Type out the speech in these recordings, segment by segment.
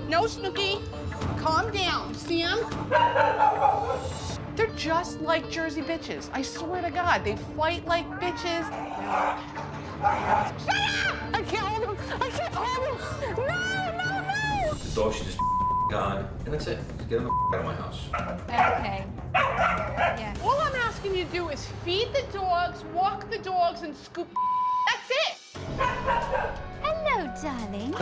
No, Snooki. Calm down. See 'em? They're just like Jersey bitches. I swear to God, they fight like bitches. I can't hold him. I can't hold him. No. The dog should just gone, and that's it. Just get him out of my house. Okay. Yeah. All I'm asking you to do is feed the dogs, walk the dogs, and scoop. That's it. Hello, darling.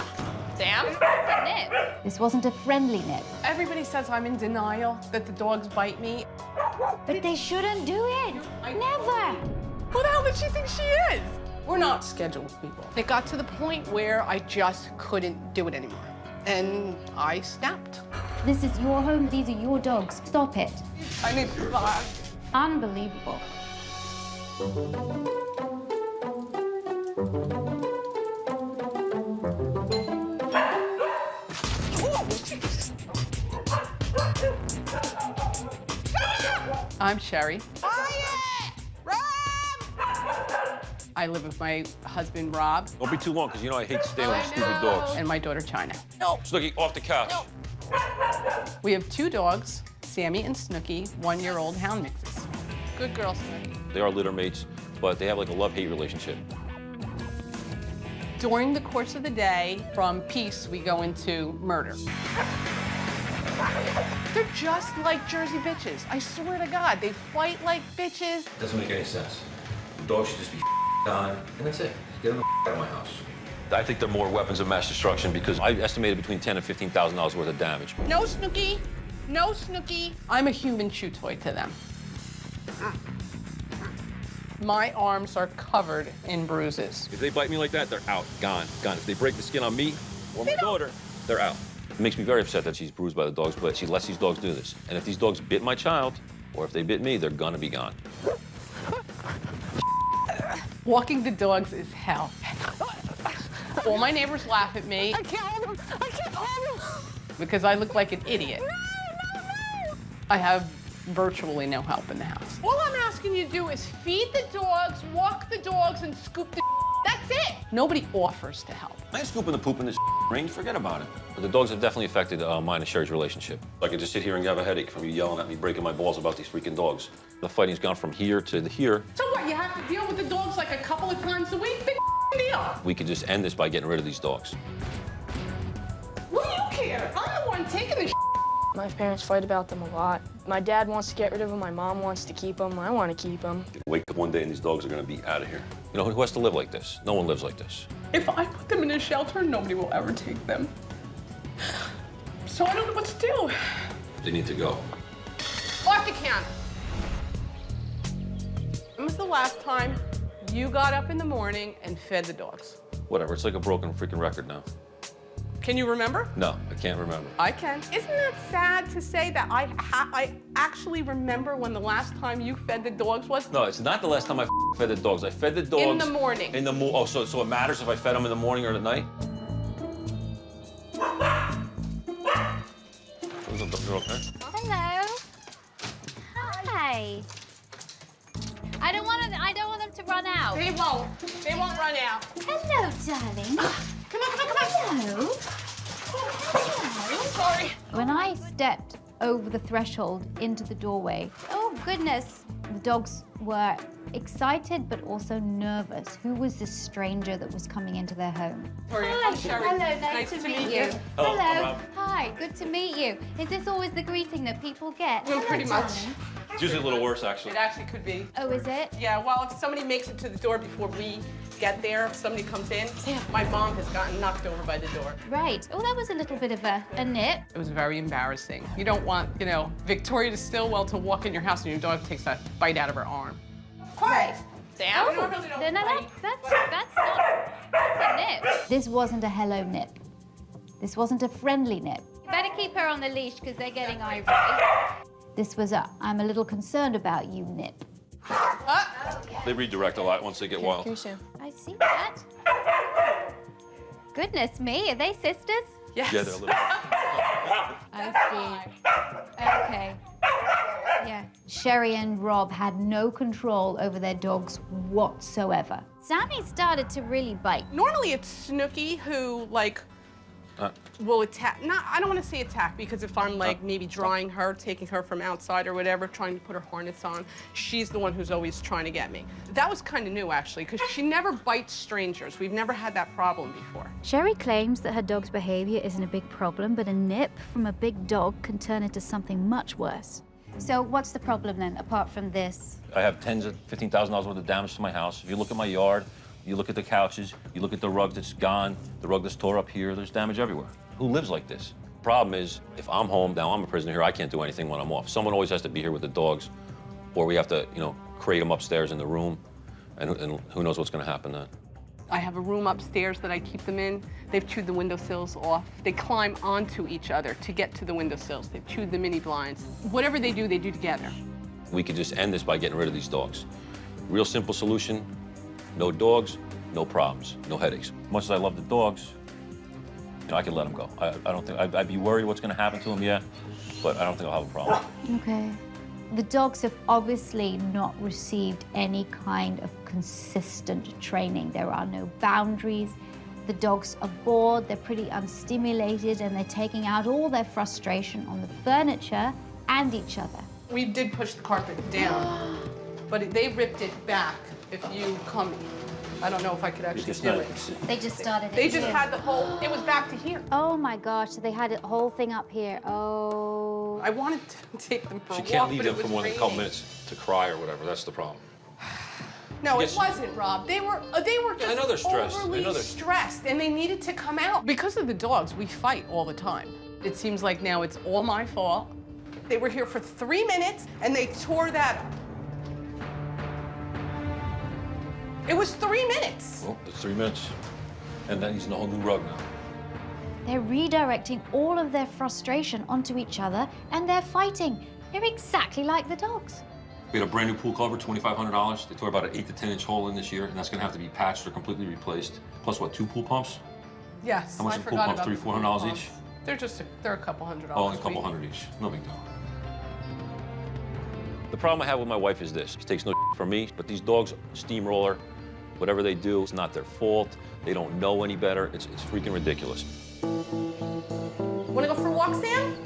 Sam? That's a nip. This wasn't a friendly nip. Everybody says I'm in denial that the dogs bite me. But they shouldn't do it. Never. Who the hell did she think she is? We're not scheduled people. It got to the point where I just couldn't do it anymore. And I snapped. This is your home. These are your dogs. Stop it. I need to relax. Unbelievable. I'm Sherry. Quiet! Rob! I live with my husband, Rob. Don't be too long, because you know I hate staying with stupid dogs. And my daughter, China. Snooki, off the couch. We have 2 dogs, Sammi and Snooki, 1-year-old hound mixes. Good girl, Snooki. They are litter mates, but they have like a love-hate relationship. During the course of the day, from peace, we go into murder. They're just like Jersey bitches. I swear to God, they fight like bitches. Doesn't make any sense. The dog should just be gone, and that's it. Just get him out of my house. I think they're more weapons of mass destruction because I estimated between $10,000 and $15,000 worth of damage. No, Snooki. No, Snooki. I'm a human chew toy to them. My arms are covered in bruises. If they bite me like that, they're out, gone. If they break the skin on me or my daughter, they're out. It makes me very upset that she's bruised by the dogs, but she lets these dogs do this. And if these dogs bit my child, or if they bit me, they're gonna be gone. Walking the dogs is hell. All my neighbors laugh at me. I can't hold him. I can't hold him. Because I look like an idiot. No. I have virtually no help in the house. All I'm asking you to do is feed the dogs, walk the dogs, and scoop the That's it. Nobody offers to help. I ain't scooping the poop in this range, forget about it. But the dogs have definitely affected mine and Sherry's relationship. I could just sit here and have a headache from you yelling at me, breaking my balls about these freaking dogs. The fighting's gone from here to here. So what, you have to deal with the dogs like a couple of times a week? Big deal. We could just end this by getting rid of these dogs. What do you care? I'm the one taking the My parents fight about them a lot. My dad wants to get rid of them. My mom wants to keep them. I want to keep them. Wake up one day and these dogs are gonna be out of here. You know, who has to live like this? No one lives like this. If I put them in a shelter, nobody will ever take them. So I don't know what to do. They need to go. Off the counter. When was the last time you got up in the morning and fed the dogs? Whatever, it's like a broken freaking record now. Can you remember? No, I can't remember. I can. Isn't that sad to say that I actually remember when the last time you fed the dogs was? No, it's not the last time I fed the dogs. I fed the dogs... In the morning. Oh, so it matters if I fed them in the morning or at night? Those are okay? Hello. Hi. I don't want them to run out. They won't. They won't run out. Hello, darling. Come on, come on, come on. Hello. I'm sorry. When I stepped over the threshold into the doorway, oh goodness, the dogs were excited but also nervous. Who was this stranger that was coming into their home? Hi, Sherry. Hello, nice to meet you. Hello, I'm Rob. Hi, good to meet you. Is this always the greeting that people get? Well, Hello, pretty much. darling. It's usually a little worse, actually. It actually could be. Oh, is it? Yeah, well, if somebody makes it to the door before we get there, if somebody comes in, my mom has gotten knocked over by the door. Right. Oh, that was a little bit of a nip. It was very embarrassing. You don't want, you know, Victoria Stillwell to walk in your house and your dog takes that bite out of her arm. Right. Sam? Oh, no, that's a nip. This wasn't a hello nip. This wasn't a friendly nip. You better keep her on the leash because they're getting irate. This was a I'm a little concerned about you nip. They redirect a lot once they get wild. Here, Sam. I see that. Goodness me, are they sisters? Yes. Yeah, they're a little... I see. Okay. Yeah. Sherry and Rob had no control over their dogs whatsoever. Sammi started to really bite. Normally it's Snooki who, like, will attack. Not, I don't want to say attack, because if I'm like maybe drying her, taking her from outside or whatever, trying to put her harness on, she's the one who's always trying to get me. That was kind of new, actually, because she never bites strangers. We've never had that problem before. Sherry claims that her dog's behavior isn't a big problem, but a nip from a big dog can turn into something much worse. So what's the problem then, apart from this? I have tens of $15,000 worth of damage to my house. If you look at my yard, you look at the couches, you look at the rug that's gone, the rug that's tore up here, there's damage everywhere. Who lives like this? Problem is, if I'm home, now I'm a prisoner here, I can't do anything when I'm off. Someone always has to be here with the dogs, or we have to, you know, crate them upstairs in the room, and who knows what's gonna happen then. I have a room upstairs that I keep them in. They've chewed the windowsills off. They climb onto each other to get to the windowsills. They've chewed the mini blinds. Whatever they do together. We could just end this by getting rid of these dogs. Real simple solution, no dogs, no problems, no headaches. Much as I love the dogs, you know, I could let them go. I don't think, I'd be worried what's gonna happen to them, yeah, but I don't think I'll have a problem. Okay. The dogs have obviously not received any kind of consistent training. There are no boundaries. The dogs are bored, they're pretty unstimulated, and they're taking out all their frustration on the furniture and each other. We did push the carpet down, but they ripped it back if you come. I don't know if I could actually do it. They just started They just had the whole, it was back to here. Oh my gosh, so they had a whole thing up here. Oh. I wanted to take them for a She walk, can't leave but them it was for more than a couple raining. minutes to cry or whatever, that's the problem. No, Yes. it wasn't, Rob. They were just I know they're stressed. I overly know they're- stressed, and they needed to come out. Because of the dogs, we fight all the time. It seems like now it's all my fault. They were here for 3 minutes, and they tore that up. It was 3 minutes. Well, it's 3 minutes, and then he's in a whole new rug now. They're redirecting all of their frustration onto each other, and they're fighting. They're exactly like the dogs. We had a brand new pool cover, $2,500. They tore about an 8 to 10 inch hole in this year, and that's gonna have to be patched or completely replaced. Plus what, 2 pool pumps? Yes, How much I are pool forgot pumps, about the $300, $400 pumps. each? They're a couple $100. Oh, only a couple hundred each, no big deal. The problem I have with my wife is this. She takes no from me, but these dogs steamroller. Whatever they do, it's not their fault. They don't know any better. It's freaking ridiculous. Wanna go for a walk, Sam?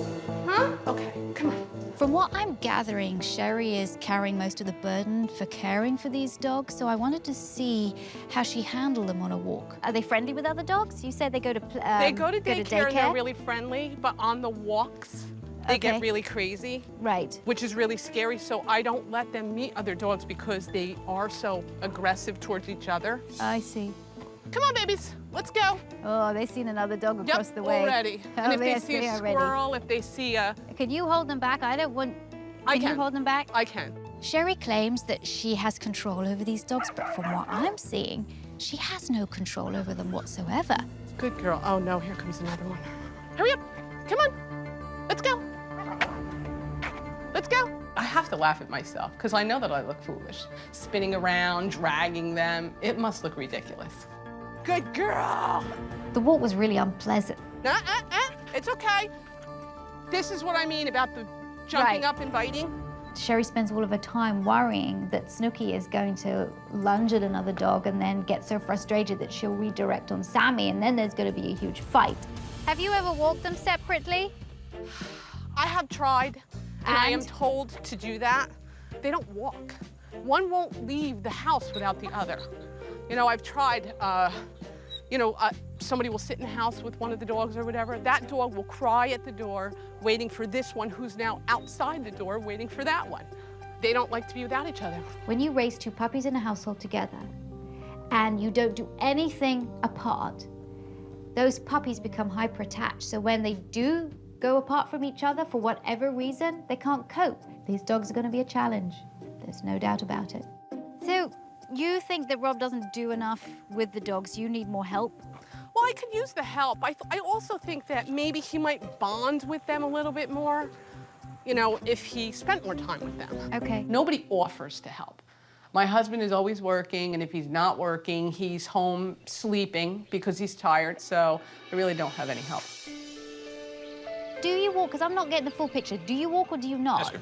Huh? Okay, come on. From what I'm gathering, Sherry is carrying most of the burden for caring for these dogs, so I wanted to see how she handled them on a walk. Are they friendly with other dogs? You said they go to They go to daycare and they're really friendly, but on the walks, they Okay. get really crazy, Right. which is really scary. So I don't let them meet other dogs because they are so aggressive towards each other. I see. Come on, babies, let's go. Oh, they've seen another dog across the way. already. Oh, And if they yes, see a already. squirrel, if they see a... Can you hold them back? I don't want... I Can you can. hold them back? I can. Sherry claims that she has control over these dogs, but from what I'm seeing, she has no control over them whatsoever. Good girl. Oh no, here comes another one. Hurry up, come on, let's go. Let's go. I have to laugh at myself because I know that I look foolish. Spinning around, dragging them. It must look ridiculous. Good girl. The walk was really unpleasant. It's okay. This is what I mean about the jumping Right. up and biting. Sherry spends all of her time worrying that Snooki is going to lunge at another dog and then get so frustrated that she'll redirect on Sammi, and then there's going to be a huge fight. Have you ever walked them separately? I have tried, and I am And? told to do that. They don't walk. One won't leave the house without the other. You know, I've tried, somebody will sit in the house with one of the dogs or whatever. That dog will cry at the door, waiting for this one who's now outside the door, waiting for that one. They don't like to be without each other. When you raise 2 puppies in a household together and you don't do anything apart, those puppies become hyper attached. So when they do go apart from each other for whatever reason, they can't cope. These dogs are going to be a challenge. There's no doubt about it. So you think that Rob doesn't do enough with the dogs? You need more help? Well, I could use the help. I also think that maybe he might bond with them a little bit more, you know, if he spent more time with them. Okay. Nobody offers to help. My husband is always working, and if he's not working, he's home sleeping because he's tired, so I really don't have any help. Do you walk? Because I'm not getting the full picture. Do you walk or do you not? Ask her.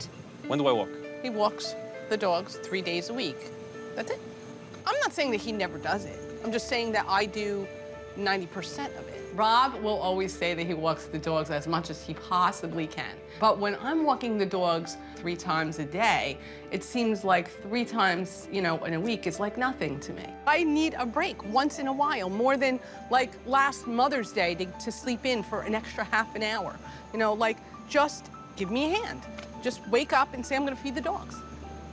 When do I walk? He walks the dogs 3 days a week. That's it. I'm not saying that he never does it. I'm just saying that I do 90% of it. Rob will always say that he walks the dogs as much as he possibly can. But when I'm walking the dogs 3 times a day, it seems like 3 times, in a week is like nothing to me. I need a break once in a while, more than like last Mother's Day to sleep in for an extra half an hour. Just give me a hand. Just wake up and say, I'm gonna feed the dogs.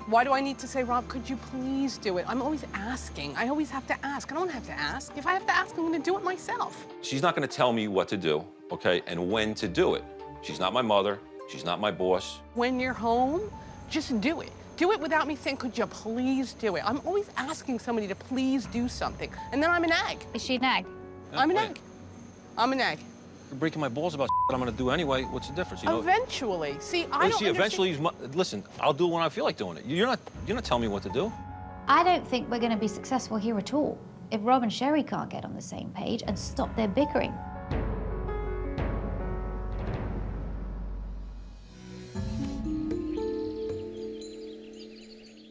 Why do I need to say, Rob, could you please do it? I'm always asking. I always have to ask. I don't have to ask. If I have to ask, I'm gonna do it myself. She's not gonna tell me what to do, okay, and when to do it. She's not my mother. She's not my boss. When you're home, just do it. Do it without me saying, could you please do it? I'm always asking somebody to please do something. And then I'm an egg. Is she a nag? I'm an egg. I'm an egg. You're breaking my balls about that I'm gonna do anyway. What's the difference? You know? Eventually. See, I don't eventually, listen, I'll do it when I feel like doing it. You're not telling me what to do. I don't think we're going to be successful here at all if Rob and Sherry can't get on the same page and stop their bickering.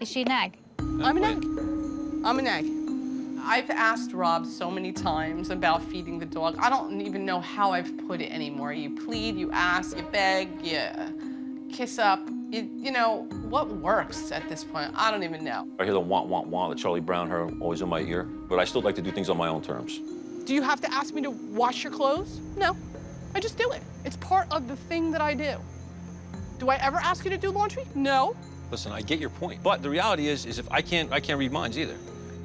Is she a nag? I'm an egg. I'm an egg. I've asked Rob so many times about feeding the dog. I don't even know how I've put it anymore. You plead, you ask, you beg, you kiss up. What works at this point? I don't even know. I hear the want, the Charlie Brown her always in my ear, but I still like to do things on my own terms. Do you have to ask me to wash your clothes? No, I just do it. It's part of the thing that I do. Do I ever ask you to do laundry? No. Listen, I get your point, but the reality is if I can't read minds either.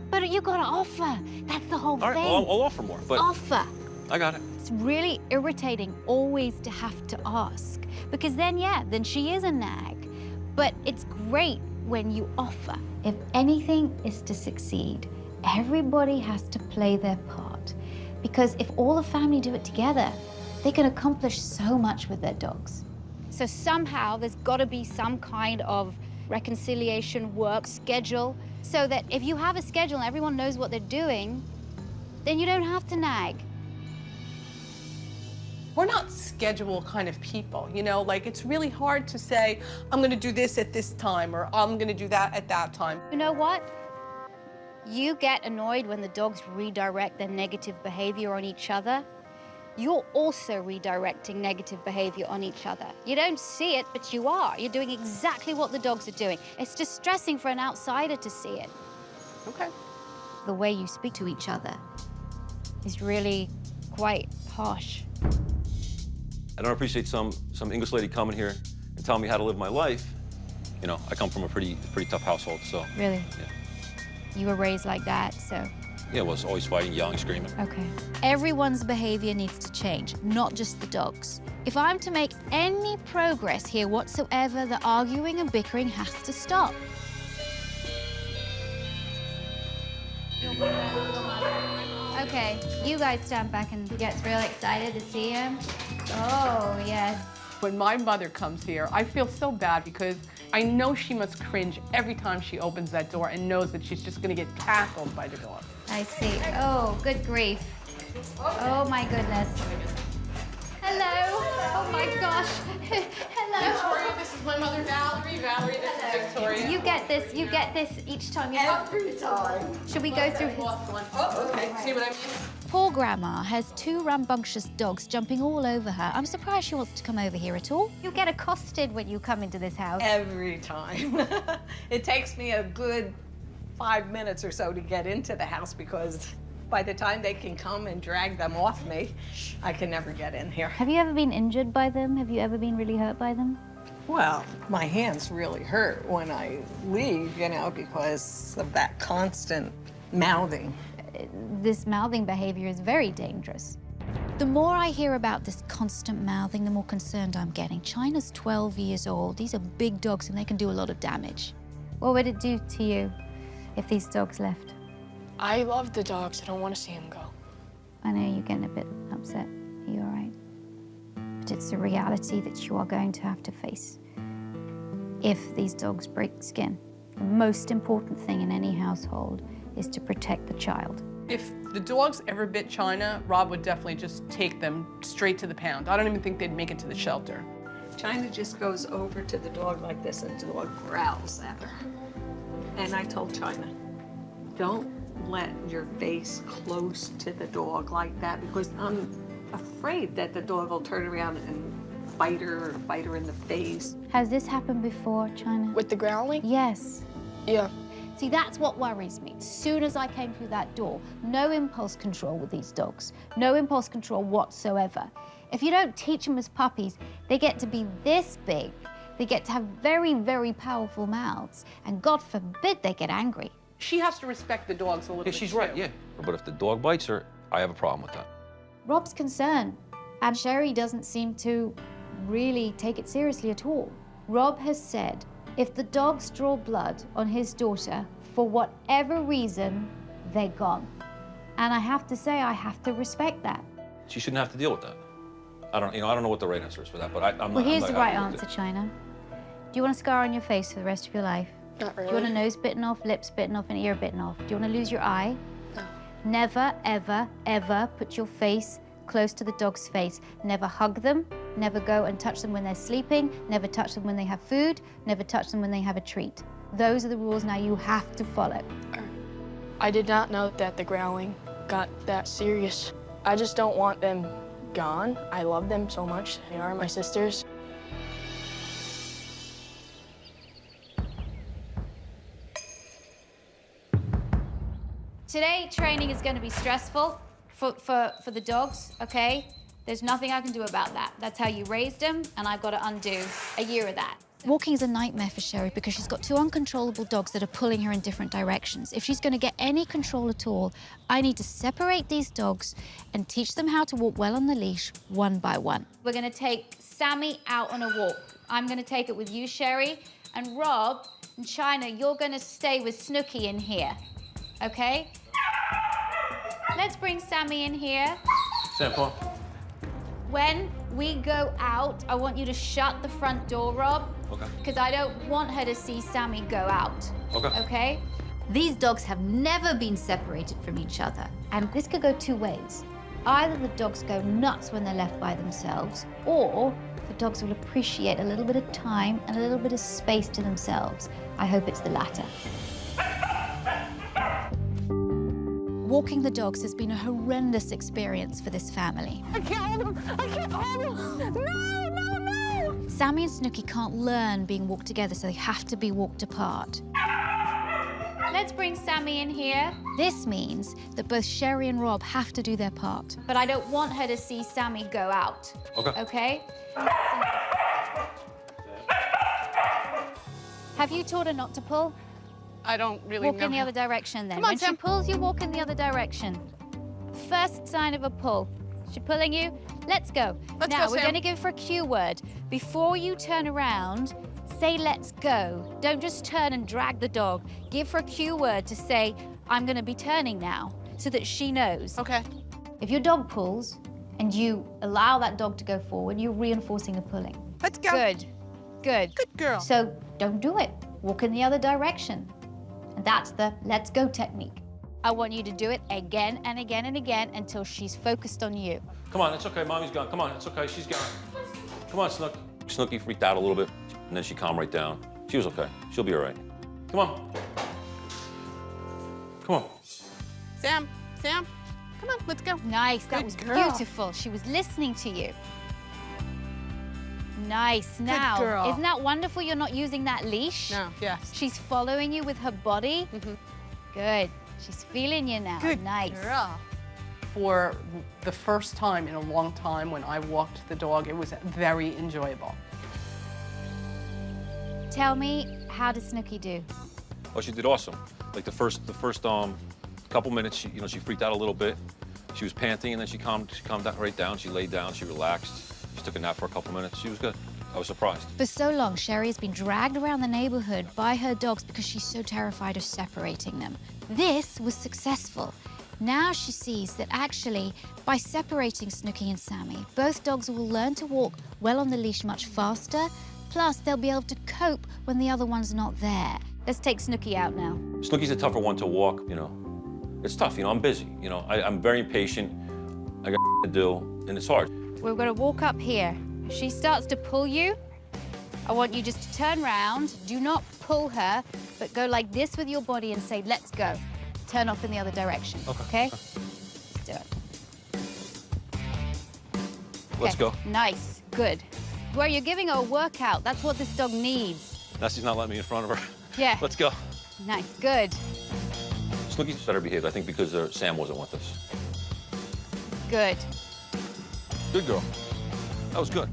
But you gotta offer. That's the whole All right, thing. I'll offer more, but Offer. I got it. It's really irritating always to have to ask, because then she is a nag. But it's great when you offer. If anything is to succeed, everybody has to play their part. Because if all the family do it together, they can accomplish so much with their dogs. So somehow there's gotta be some kind of reconciliation work schedule, so that if you have a schedule and everyone knows what they're doing, then you don't have to nag. We're not schedule kind of people, it's really hard to say, I'm gonna do this at this time, or I'm gonna do that at that time. You know what? You get annoyed when the dogs redirect their negative behavior on each other. You're also redirecting negative behavior on each other. You don't see it, but you are. You're doing exactly what the dogs are doing. It's distressing for an outsider to see it. Okay. The way you speak to each other is really quite harsh. I don't appreciate some English lady coming here and telling me how to live my life. I come from a pretty tough household, so. Really? Yeah. You were raised like that, so. Yeah, it was always fighting, yelling, screaming. Okay. Everyone's behavior needs to change, not just the dogs. If I'm to make any progress here whatsoever, the arguing and bickering has to stop. Okay, you guys stand back and gets real excited to see him. Oh, yes. When my mother comes here, I feel so bad because I know she must cringe every time she opens that door and knows that she's just gonna get tackled by the dog. I see. Oh, good grief. Oh, my goodness. Hello. Oh, my gosh. Hello. Victoria, this is my mother, Valerie. Valerie, this is Victoria. You get this each time. Every time. Should we go through his... Oh, okay. See what I mean? Poor Grandma has 2 rambunctious dogs jumping all over her. I'm surprised she wants to come over here at all. You get accosted when you come into this house. Every time. It takes me a good 5 minutes or so to get into the house because by the time they can come and drag them off me, I can never get in here. Have you ever been injured by them? Have you ever been really hurt by them? Well, my hands really hurt when I leave, because of that constant mouthing. This mouthing behavior is very dangerous. The more I hear about this constant mouthing, the more concerned I'm getting. China's 12 years old. These are big dogs and they can do a lot of damage. What would it do to you if these dogs left? I love the dogs. I don't want to see them go. I know you're getting a bit upset. Are you all right? But it's a reality that you are going to have to face if these dogs break skin. The most important thing in any household is to protect the child. If the dogs ever bit China, Rob would definitely just take them straight to the pound. I don't even think they'd make it to the shelter. China just goes over to the dog like this and the dog growls at her. And I told China, don't let your face close to the dog like that because I'm afraid that the dog will turn around and bite her or bite her in the face. Has this happened before, China? With the growling? Yes. Yeah. See, that's what worries me. As soon as I came through that door, no impulse control with these dogs. No impulse control whatsoever. If you don't teach them as puppies, they get to be this big. They get to have very, very powerful mouths. And God forbid they get angry. She has to respect the dogs a little Yeah, bit. she's right, too. yeah. But if the dog bites her, I have a problem with that. Rob's concerned, and Sherry doesn't seem to really take it seriously at all. Rob has said if the dogs draw blood on his daughter, for whatever reason, they're gone. And I have to say, I have to respect that. She shouldn't have to deal with that. I don't know what the right answer is for that, but I'm Well, not. here's I'm the not right happy with answer, it. China. Do you want a scar on your face for the rest of your life? Not Do really. you want a nose bitten off, lips bitten off, and ear bitten off? Do you want to lose your eye? No. Never, ever, ever put your face close to the dog's face. Never hug them. Never go and touch them when they're sleeping. Never touch them when they have food. Never touch them when they have a treat. Those are the rules now you have to follow. I did not know that the growling got that serious. I just don't want them gone. I love them so much. They are my sisters. Today, training is going to be stressful for the dogs, okay? There's nothing I can do about that. That's how you raised them, and I've got to undo a year of that. Walking is a nightmare for Sherry because she's got two uncontrollable dogs that are pulling her in different directions. If she's going to get any control at all, I need to separate these dogs and teach them how to walk well on the leash, one by one. We're going to take Sammi out on a walk. I'm going to take it with you, Sherry, and Rob and China, you're going to stay with Snooki in here, okay? Let's bring Sammi in here. Sam, come on. When we go out, I want you to shut the front door, Rob. Okay. Because I don't want her to see Sammi go out. Okay. Okay? These dogs have never been separated from each other. And this could go two ways. Either the dogs go nuts when they're left by themselves, or the dogs will appreciate a little bit of time and a little bit of space to themselves. I hope it's the latter. Walking the dogs has been a horrendous experience for this family. I can't hold him. I can't hold him. No, no, no. Sammi and Snooki can't learn being walked together, so they have to be walked apart. Let's bring Sammi in here. This means that both Sherry and Rob have to do their part. But I don't want her to see Sammi go out. Okay. Okay? Have you taught her not to pull? I don't really Walk know. in the how- other direction then. Come on, When she Sam. pulls, you walk in the other direction. First sign of a pull. She pulling you? Let's go. Let's now, go, we're Sam. going to give her a cue word. Before you turn around, say let's go. Don't just turn and drag the dog. Give her a cue word to say, I'm going to be turning now, so that she knows. Okay. If your dog pulls and you allow that dog to go forward, you're reinforcing the pulling. Let's go. Good. Good. Good girl. So don't do it. Walk in the other direction. And that's the let's go technique. I want you to do it again and again and again until she's focused on you. Come on, it's okay. Mommy's gone. Come on, it's okay. She's gone. Come on, Snook. Snooki freaked out a little bit, and then she calmed right down. She was okay. She'll be all right. Come on. Come on. Sam, Sam, come on, let's go. Nice. That Good was girl. beautiful. She was listening to you. Nice. Now, girl. isn't that wonderful you're not using that leash? No, yes. She's following you with her body. Good. She's feeling you now. Good Nice. girl. For the first time in a long time when I walked the dog, it was very enjoyable. Tell me, how did Snooki do? Oh, she did awesome. Like the first couple minutes, she freaked out a little bit. She was panting, and then she calmed down right down. She laid down, she relaxed. She took a nap for a couple minutes. She was good. I was surprised. For so long, Sherry has been dragged around the neighborhood by her dogs because she's so terrified of separating them. This was successful. Now she sees that actually, by separating Snooki and Sammi, both dogs will learn to walk well on the leash much faster, plus they'll be able to cope when the other one's not there. Let's take Snooki out now. Snooki's a tougher one to walk, It's tough, I'm busy, I'm very impatient. I got to do, and it's hard. We're gonna walk up here. If she starts to pull you, I want you just to turn around. Do not pull her, but go like this with your body and say, let's go. Turn off in the other direction, okay? Let's do it. Let's go. Nice, good. Well, you're giving her a workout. That's what this dog needs. Now she's not letting me in front of her. Yeah. Let's go. Nice, good. Snooki's better behaved, I think, because Sam wasn't with us. Good. Good girl. That was good.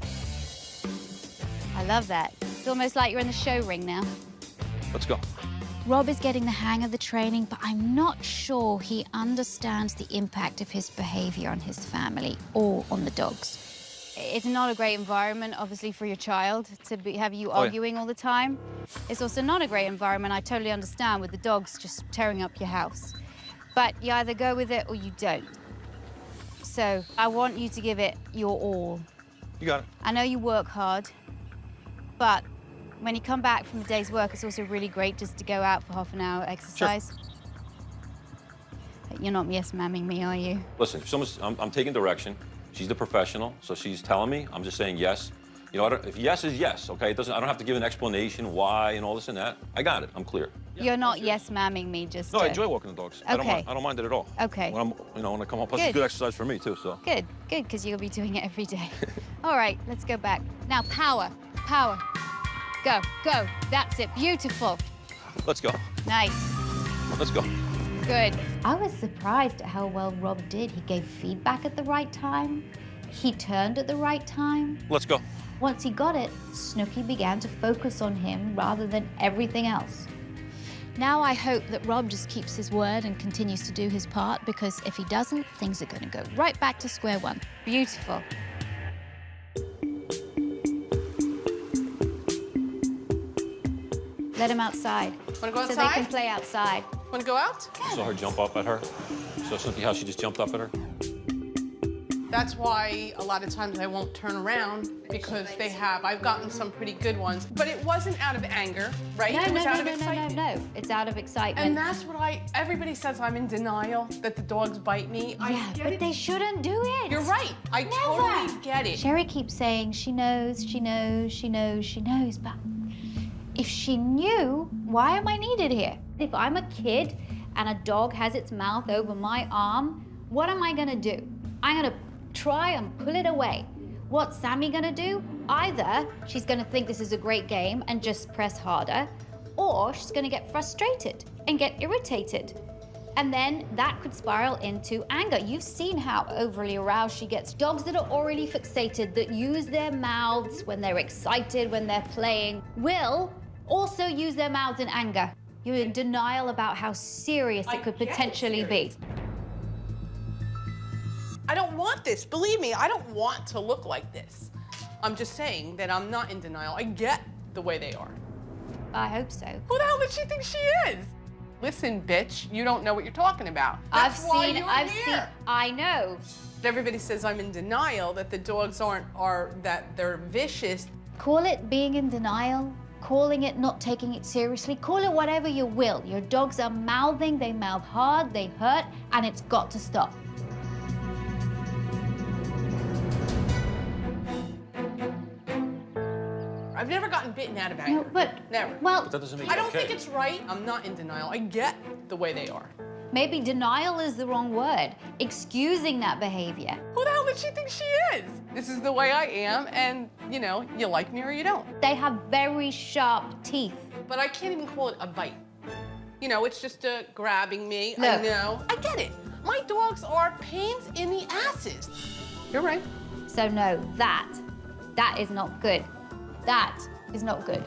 I love that. It's almost like you're in the show ring now. Let's go. Rob is getting the hang of the training, but I'm not sure he understands the impact of his behavior on his family or on the dogs. It's not a great environment, obviously, for your child to have you arguing all the time. It's also not a great environment, I totally understand, with the dogs just tearing up your house. But you either go with it or you don't. So I want you to give it your all. You got it. I know you work hard, but when you come back from the day's work, it's also really great just to go out for half an hour exercise. Sure. You're not yes-mamming me, are you? Listen, if I'm taking direction. She's the professional, so she's telling me. I'm just saying yes. You know, if yes is yes, okay? I don't have to give an explanation why and all this and that. I got it. I'm clear. You're not yes-mamming me, just. No, I enjoy walking the dogs. Okay. I don't mind it at all. Okay. When I come home, plus it's good exercise for me too. So. Good, because you'll be doing it every day. All right, let's go back. Now, power. Go. That's it. Beautiful. Let's go. Nice. Let's go. Good. I was surprised at how well Rob did. He gave feedback at the right time. He turned at the right time. Let's go. Once he got it, Snooki began to focus on him rather than everything else. Now I hope that Rob just keeps his word and continues to do his part, because if he doesn't, things are going to go right back to square one. Beautiful. Let him outside. Wanna go so outside? they can play outside. Want to go out? You saw her jump up at her. So Snooki, how she just jumped up at her? That's why a lot of times I won't turn around, because I've gotten some pretty good ones. But it wasn't out of anger, right? It was out of excitement. No. It's out of excitement. And that's what everybody says I'm in denial that the dogs bite me. Yeah, but they shouldn't do it. You're right. I totally get it. Sherry keeps saying she knows, but if she knew, why am I needed here? If I'm a kid and a dog has its mouth over my arm, what am I gonna do? I'm gonna try and pull it away. What's Sammi gonna do? Either she's gonna think this is a great game and just press harder, or she's gonna get frustrated and get irritated. And then that could spiral into anger. You've seen how overly aroused she gets. Dogs that are orally fixated, that use their mouths when they're excited, when they're playing, will also use their mouths in anger. You're in denial about how serious it could potentially be. I don't want this. Believe me, I don't want to look like this. I'm just saying that I'm not in denial. I get the way they are. I hope so. Who the hell does she think she is? Listen, bitch, you don't know what you're talking about. I've That's seen, I know. Everybody says I'm in denial, that the dogs that they're vicious. Call it being in denial, calling it not taking it seriously, call it whatever you will. Your dogs are mouthing, they mouth hard, they hurt, and it's got to stop. I've never gotten bitten out of anger. No, but never. Well, But that doesn't make I it don't okay. think it's right. I'm not in denial. I get the way they are. maybe denial is the wrong word. Excusing that behavior. Who the hell does she think she is? This is the way I am, and you know, you like me or you don't. They have very sharp teeth. But I can't even call it a bite. You know, it's just grabbing me. Look. I know. I get it. My dogs are pains in the asses. You're right. So no, that is not good. That is not good.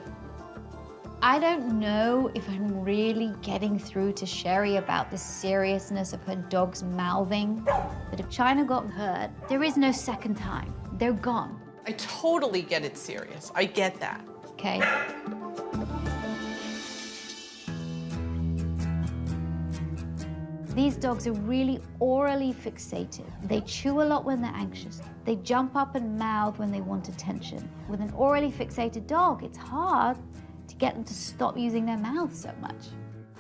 I don't know if I'm really getting through to Sherry about the seriousness of her dog's mouthing. But if China got hurt, there is no second time. They're gone, I totally get it serious. I get that. okay? These dogs are really orally fixated. They chew a lot when they're anxious. They jump up and mouth when they want attention. With an orally fixated dog, it's hard to get them to stop using their mouths so much.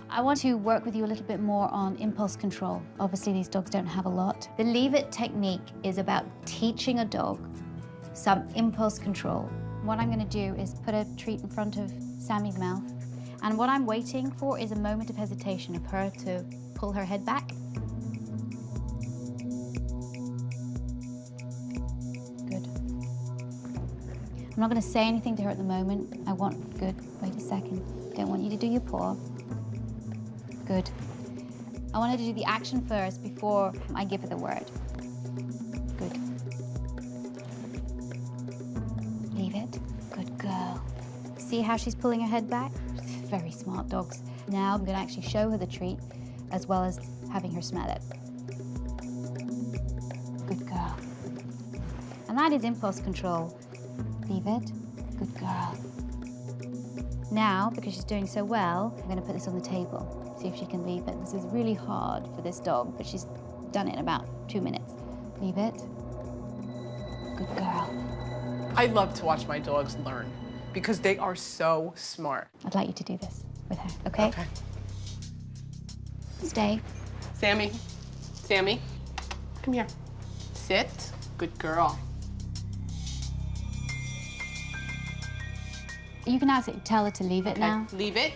I want to work with you a little bit more on impulse control. Obviously, these dogs don't have a lot. The leave it technique is about teaching a dog some impulse control. What I'm gonna do is put a treat in front of Sammy's mouth, and what I'm waiting for is a moment of hesitation of her to pull her head back. Good. I'm not going to say anything to her at the moment. Good, wait a second. Don't want you to do your paw. Good. I want her to do the action first before I give her the word. Good. Leave it. Good girl. See how she's pulling her head back? Very smart dogs. Now I'm going to actually show her the treat as well as having her smell it. Good girl. And that is impulse control. Leave it. Good girl. Now, because she's doing so well, I'm going to put this on the table. See if she can leave it. This is really hard for this dog, but she's done it in about 2 minutes. Leave it. Good girl. I love to watch my dogs learn because they are so smart. I'd like you to do this with her, okay? Okay. Stay. Sammy, Sammy, come here. Sit. Good girl. You can actually tell her to leave it now. Leave it.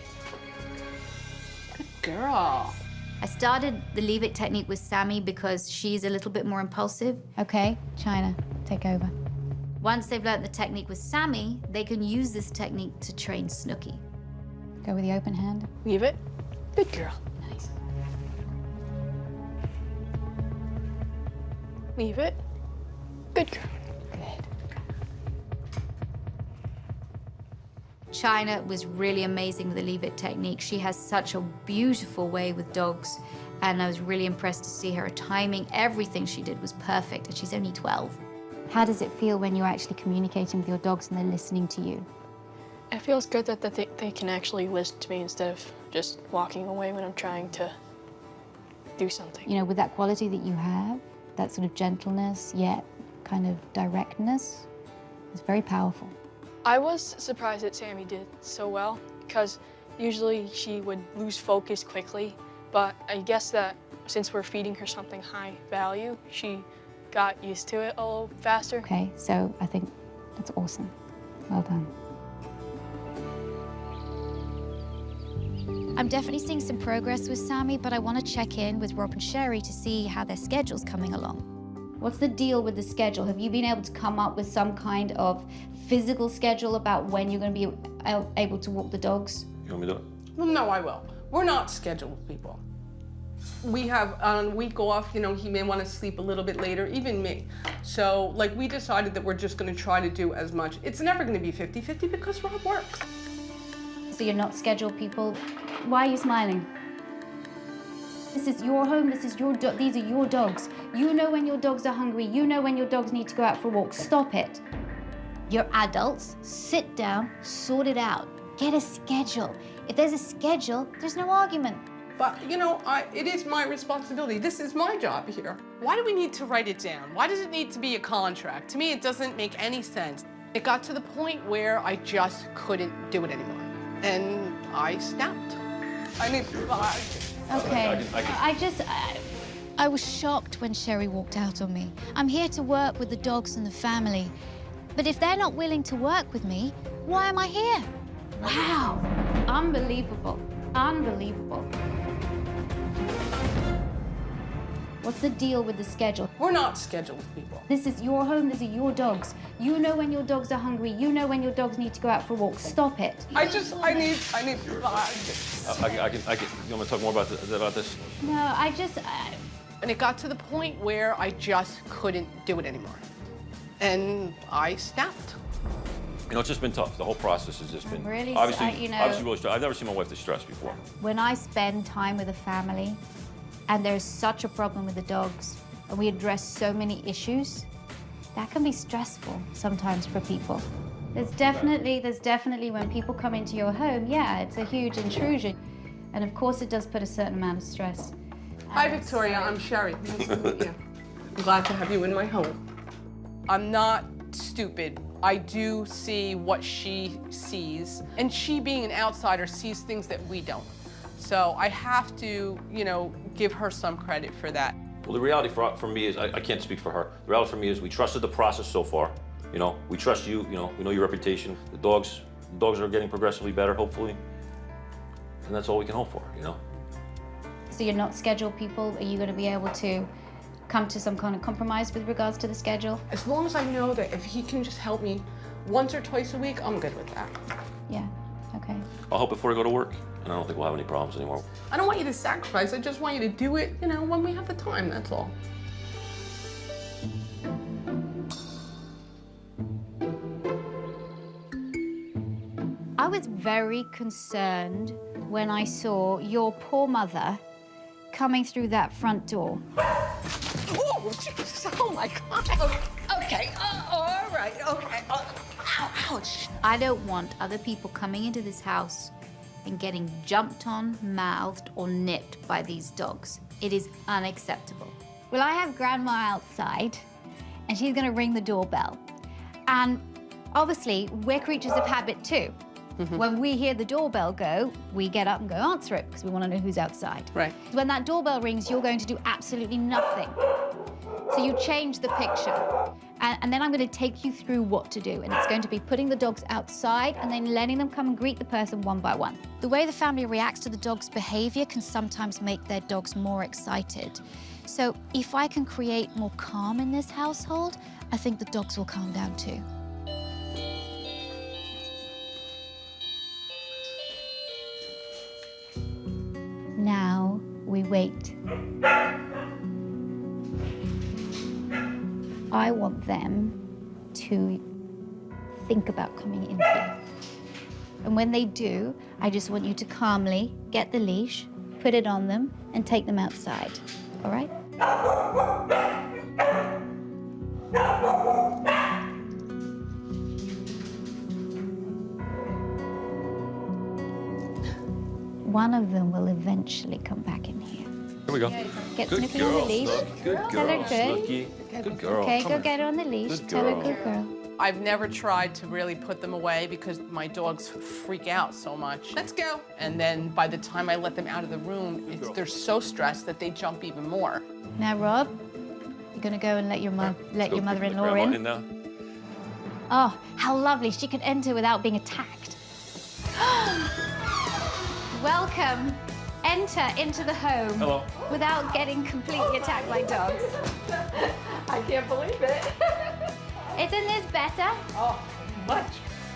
Good girl. I started the leave it technique with Sammi because she's a little bit more impulsive. Okay, China, take over. Once they've learned the technique with Sammi, they can use this technique to train Snooki. Go with the open hand. Leave it. Good girl. Nice. Leave it. Good girl. Good. China was really amazing with the leave it technique. She has such a beautiful way with dogs, and I was really impressed to see her timing. Everything she did was perfect, and she's only 12. How does it feel when you're actually communicating with your dogs and they're listening to you? It feels good that they can actually listen to me instead of just walking away when I'm trying to do something. You know, with that quality that you have, that sort of gentleness, yet kind of directness, it's very powerful. I was surprised that Sammi did so well because usually she would lose focus quickly, but I guess that since we're feeding her something high value, she got used to it a little faster. Okay, so I think that's awesome. Well done. I'm definitely seeing some progress with Sammi, but I want to check in with Rob and Sherry to see how their schedule's coming along. What's the deal with the schedule? Have you been able to come up with some kind of physical schedule about when you're going to be able to walk the dogs? You want me to do it? Well, no, I will. We're not scheduled people. We have on a week off, you know, he may want to sleep a little bit later, even me. So, like, we decided that we're just going to try to do as much. It's never going to be 50-50 because Rob works. So you're not scheduled people. Why are you smiling? This is your home, this is your these are your dogs. You know when your dogs are hungry, you know when your dogs need to go out for a walk. Stop it. You're adults, sit down, sort it out. Get a schedule. If there's a schedule, there's no argument. But, you know, it is my responsibility. This is my job here. Why do we need to write it down? Why does it need to be a contract? To me, it doesn't make any sense. It got to the point where I just couldn't do it anymore. And I snapped. I need to Okay, I was shocked when Sherry walked out on me. I'm here to work with the dogs and the family. But if they're not willing to work with me, why am I here? Wow, unbelievable, unbelievable. What's the deal with the schedule? We're not scheduled people. This is your home, these are your dogs. You know when your dogs are hungry, you know when your dogs need to go out for a walk. Stop it. I need to I can, you want me to talk more about this? No, And it got to the point where I just couldn't do it anymore. And I snapped. You know, it's just been tough. The whole process has just been Really, obviously you know, really stressed. I've never seen my wife this stressed before. when I spend time with a family and there's such a problem with the dogs and we address so many issues, that can be stressful sometimes for people. There's definitely when people come into your home, yeah, it's a huge intrusion. And of course it does put a certain amount of stress. Hi, Victoria, I'm Sherry. Nice to meet you. I'm glad to have you in my home. I'm not stupid. I do see what she sees, and she being an outsider sees things that we don't. So I have to, you know, give her some credit for that. Well, the reality for me is, I can't speak for her. The reality for me is we trusted the process so far. You know, we trust you, you know, we know your reputation. The dogs are getting progressively better, hopefully. And that's all we can hope for, you know? So you're not scheduled people, are you gonna be able to come to some kind of compromise with regards to the schedule? As long as I know that if he can just help me once or twice a week, I'm good with that. Yeah, okay. I'll help before I go to work, and I don't think we'll have any problems anymore. I don't want you to sacrifice. I just want you to do it, you know, when we have the time, that's all. I was very concerned when I saw your poor mother coming through that front door. Oh, Jesus. Oh, my God. Okay. All right. Okay. Ouch. I don't want other people coming into this house and getting jumped on, mouthed, or nipped by these dogs. It is unacceptable. Well, I have Grandma outside, and she's gonna ring the doorbell. And obviously, we're creatures of habit too. When we hear the doorbell go, we get up and go answer it because we want to know who's outside. Right. When that doorbell rings, you're going to do absolutely nothing. So you change the picture. And then I'm going to take you through what to do. And it's going to be putting the dogs outside and then letting them come and greet the person one by one. The way the family reacts to the dog's behavior can sometimes make their dogs more excited. So if I can create more calm in this household, I think the dogs will calm down too. Now we wait. I want them to think about coming in here. And when they do, I just want you to calmly get the leash, put it on them, and take them outside. All right? One of them will eventually come back in here. Here we go. Get Good Snooki on the leash. Snooki. Good Tell girl, her good. Snooki. Good girl. Okay, Come go on. get her on the leash. Good Tell her girl. good girl. I've never tried to really put them away because my dogs freak out so much. Let's go. And then by the time I let them out of the room, they're so stressed that they jump even more. Now, Rob, you're gonna go and let your Go mother-in-law grandma in. now. Oh, how lovely! She can enter without being attacked. Welcome. Enter into the home Hello. without getting completely attacked by dogs. I can't believe it. Isn't this better? Oh, much.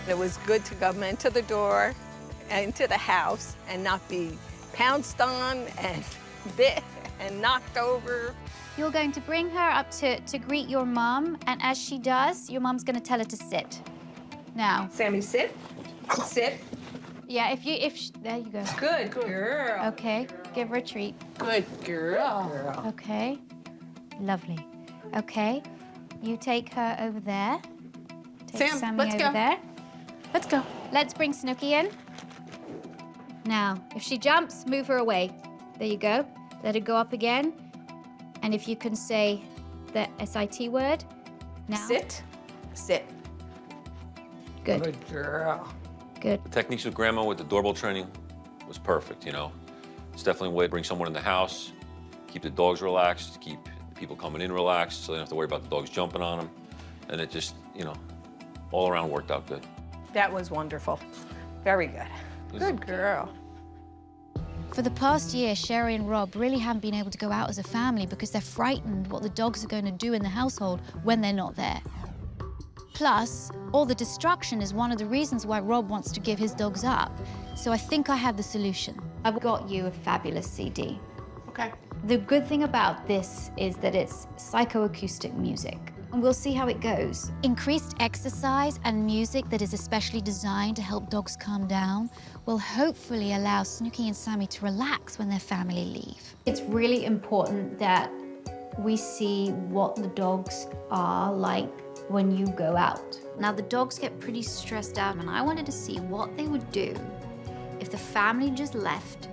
It was good to come into the door, into the house, and not be pounced on and bit and knocked over. You're going to bring her up to greet your mom, and as she does, your mom's going to tell her to sit. Now. Sammy, sit. Sit. Yeah, there you go. Good girl. Okay, give her a treat. Good girl. Okay, lovely. Okay, you take her over there. Take Sam, Sammi let's over go. there. Let's go. Let's bring Snooki in. Now, if she jumps, move her away. There you go. Let her go up again. And if you can say the SIT word. Now. Sit. Sit. Good. Good girl. Good. The techniques with Grandma with the doorbell training was perfect, you know. It's definitely a way to bring someone in the house, keep the dogs relaxed, keep people coming in relaxed so they don't have to worry about the dogs jumping on them. And it just, you know, all around worked out good. That was wonderful. Very good. Good girl. For the past year, Sherry and Rob really haven't been able to go out as a family because they're frightened what the dogs are going to do in the household when they're not there. Plus, all the destruction is one of the reasons why Rob wants to give his dogs up. So I think I have the solution. I've got you a fabulous CD. Okay. The good thing about this is that it's psychoacoustic music, and we'll see how it goes. Increased exercise and music that is especially designed to help dogs calm down will hopefully allow Snooki and Sammi to relax when their family leave. It's really important that we see what the dogs are like when you go out. Now, the dogs get pretty stressed out, and I wanted to see what they would do if the family just left,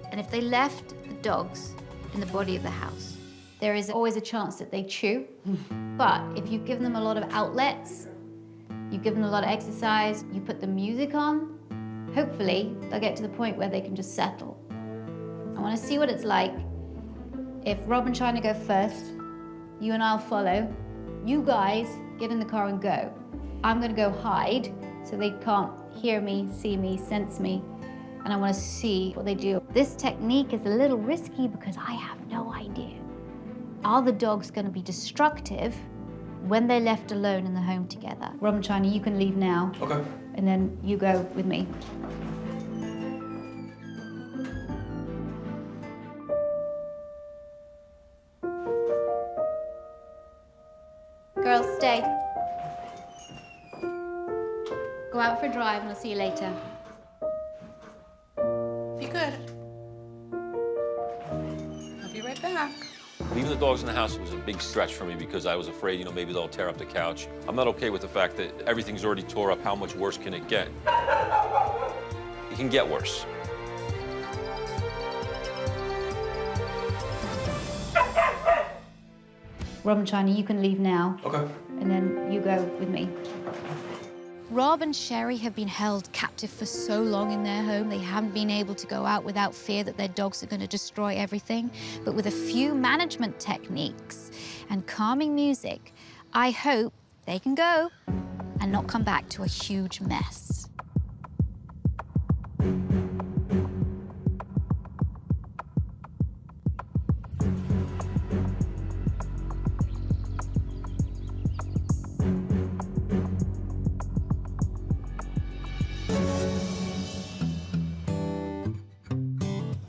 and if they left the dogs in the body of the house. There is always a chance that they chew, but if you give them a lot of outlets, you give them a lot of exercise, you put the music on, hopefully they'll get to the point where they can just settle. I want to see what it's like if Rob and China go first, you and I'll follow. You guys get in the car and go. I'm gonna go hide so they can't hear me, see me, sense me, and I wanna see what they do. This technique is a little risky because I have no idea. Are the dogs going to be destructive when they're left alone in the home together? Rob and China, you can leave now. Okay. And then you go with me. Girls, stay. Go out for a drive and I'll see you later. Be good. I'll be right back. Leaving the dogs in the house was a big stretch for me because I was afraid, you know, maybe they'll tear up the couch. I'm not okay with the fact that everything's already tore up. How much worse can it get? It can get worse. Rob and China, you can leave now. Okay. And then you go with me. Rob and Sherry have been held captive for so long in their home. They haven't been able to go out without fear that their dogs are going to destroy everything. But with a few management techniques and calming music, I hope they can go and not come back to a huge mess.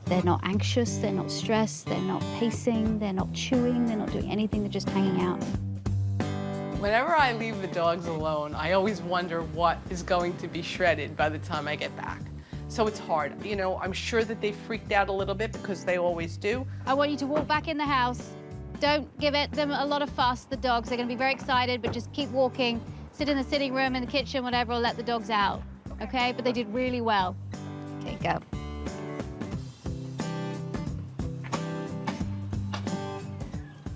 They're not anxious, they're not stressed, they're not pacing, they're not chewing, they're not doing anything, they're just hanging out. Whenever I leave the dogs alone, I always wonder what is going to be shredded by the time I get back. So it's hard. You know, I'm sure that they freaked out a little bit because they always do. I want you to walk back in the house. Don't give them a lot of fuss, the dogs. They're gonna be very excited, but just keep walking. Sit in the sitting room, in the kitchen, whatever, or let the dogs out, okay? But they did really well. Okay, go.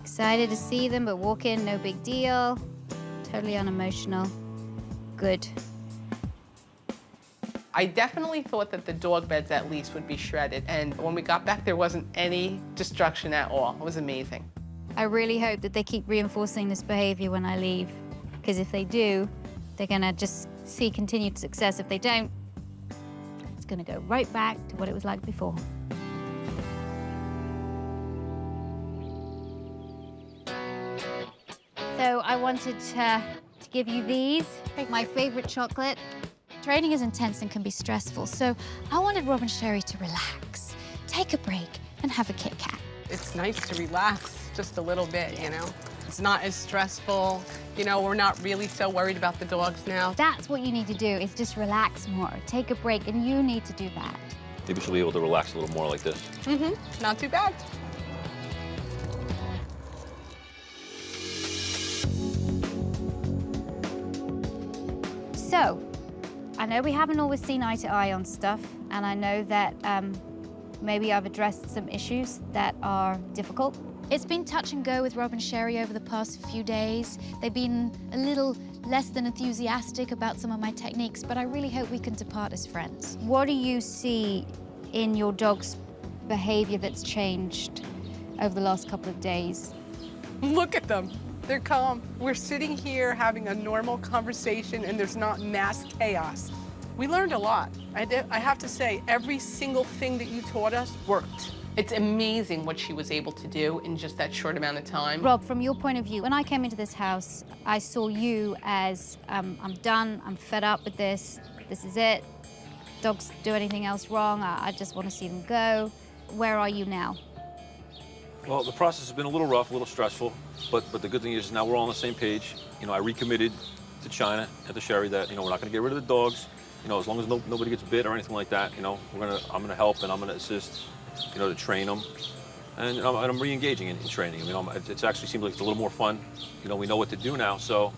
Excited to see them, but walk in, no big deal. Totally unemotional. Good. I definitely thought that the dog beds at least would be shredded. And when we got back, there wasn't any destruction at all. It was amazing. I really hope that they keep reinforcing this behavior when I leave. Because if they do, they're gonna just see continued success. If they don't, it's gonna go right back to what it was like before. So I wanted to give you these, my favorite chocolate. Training is intense and can be stressful, so I wanted Rob and Sherry to relax, take a break, and have a Kit Kat. It's nice to relax just a little bit, you know? It's not as stressful. You know, we're not really so worried about the dogs now. That's what you need to do, is just relax more, take a break, and you need to do that. Maybe she'll be able to relax a little more like this. Mm-hmm, not too bad. So, I know we haven't always seen eye to eye on stuff, and I know that maybe I've addressed some issues that are difficult. It's been touch and go with Rob and Sherry over the past few days. They've been a little less than enthusiastic about some of my techniques, but I really hope we can depart as friends. What do you see in your dog's behavior that's changed over the last couple of days? Look at them. They're calm. We're sitting here having a normal conversation and there's not mass chaos. We learned a lot. I have to say, every single thing that you taught us worked. It's amazing what she was able to do in just that short amount of time. Rob, from your point of view, when I came into this house, I saw you as, I'm done, I'm fed up with this is it. Dogs do anything else wrong, I just want to see them go. Where are you now? Well, the process has been a little rough, a little stressful, but the good thing is now we're all on the same page. You know, I recommitted to China and to Sherry that, you know, we're not going to get rid of the dogs. You know, as long as nobody gets bit or anything like that, you know, I'm gonna help and I'm gonna assist, you know, to train them. And I'm re-engaging in training. You know, it actually seems like it's a little more fun. You know, we know what to do now, so,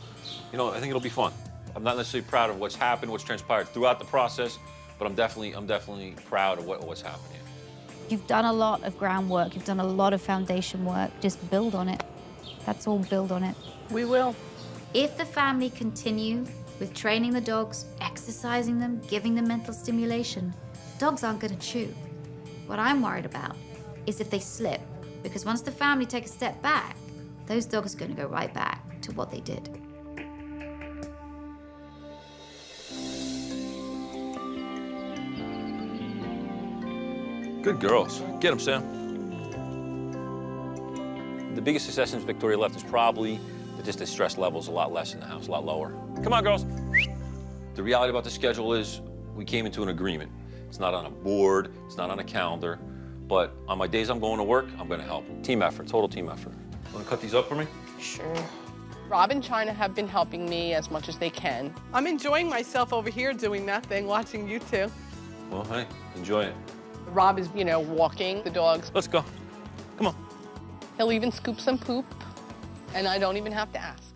you know, I think it'll be fun. I'm not necessarily proud of what's happened, what's transpired throughout the process, but I'm definitely proud of what's happened here. You've done a lot of groundwork, you've done a lot of foundation work. Just build on it. That's all, build on it. We will. If the family continue with training the dogs, exercising them, giving them mental stimulation, dogs aren't gonna chew. What I'm worried about is if they slip, because once the family take a step back, those dogs are gonna go right back to what they did. Good girls. Get them, Sam. The biggest success since Victoria left is probably that just the stress level's a lot less in the house, a lot lower. Come on, girls. The reality about the schedule is we came into an agreement. It's not on a board, it's not on a calendar, but on my days I'm going to work, I'm gonna help. Team effort, total team effort. Wanna cut these up for me? Sure. Rob and China have been helping me as much as they can. I'm enjoying myself over here doing nothing, watching you two. Well, hey, enjoy it. Rob is, you know, walking the dogs. Let's go. Come on. He'll even scoop some poop, and I don't even have to ask.